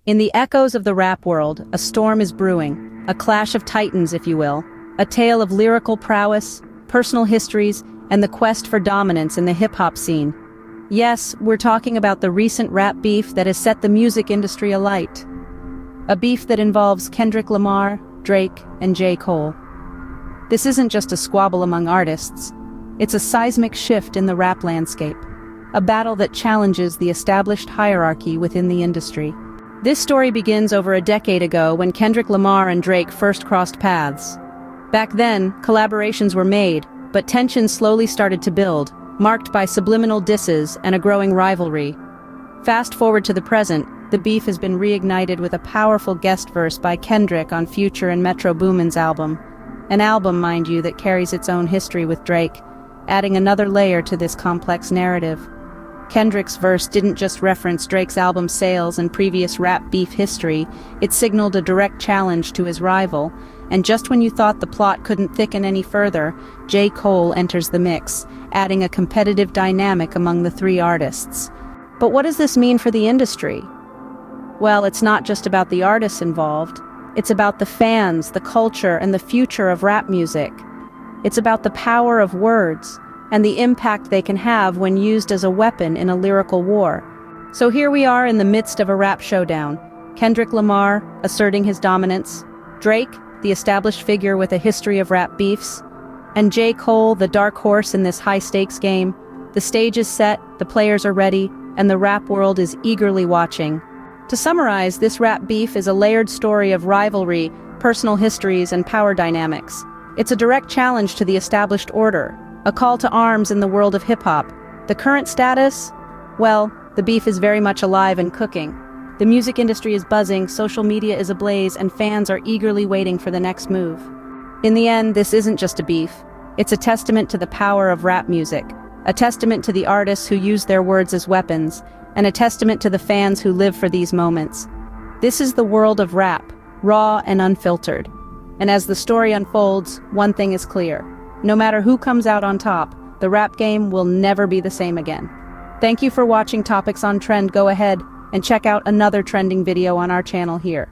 In the echoes of the rap world, a storm is brewing, a clash of titans, if you will, a tale of lyrical prowess, personal histories, and the quest for dominance in the hip-hop scene. Yes, we're talking about the recent rap beef that has set the music industry alight. A beef that involves Kendrick Lamar, Drake, and J. Cole. This isn't just a squabble among artists. It's a seismic shift in the rap landscape. A battle that challenges the established hierarchy within the industry. This story begins over a decade ago when Kendrick Lamar and Drake first crossed paths. Back then, collaborations were made, but tensions slowly started to build, marked by subliminal disses and a growing rivalry. Fast forward to the present, the beef has been reignited with a powerful guest verse by Kendrick on Future and Metro Boomin's album. An album, mind you, that carries its own history with Drake, adding another layer to this complex narrative. Kendrick's verse didn't just reference Drake's album sales and previous rap beef history, it signaled a direct challenge to his rival, and just when you thought the plot couldn't thicken any further, J. Cole enters the mix, adding a competitive dynamic among the three artists. But what does this mean for the industry? Well, it's not just about the artists involved. It's about the fans, the culture, and the future of rap music. It's about the power of words and the impact they can have when used as a weapon in a lyrical war. So here we are in the midst of a rap showdown. Kendrick Lamar asserting his dominance, Drake, the established figure with a history of rap beefs, and J. Cole, the dark horse in this high-stakes game. The stage is set, the players are ready, and the rap world is eagerly watching. To summarize, this rap beef is a layered story of rivalry, personal histories, and power dynamics. It's a direct challenge to the established order, a call to arms in the world of hip-hop. The current status? Well, the beef is very much alive and cooking. The music industry is buzzing, social media is ablaze, and fans are eagerly waiting for the next move. In the end, this isn't just a beef. It's a testament to the power of rap music, a testament to the artists who use their words as weapons, and a testament to the fans who live for these moments. This is the world of rap, raw and unfiltered. And as the story unfolds, one thing is clear. No matter who comes out on top, the rap game will never be the same again. Thank you for watching Topics on Trend. Go ahead and check out another trending video on our channel here.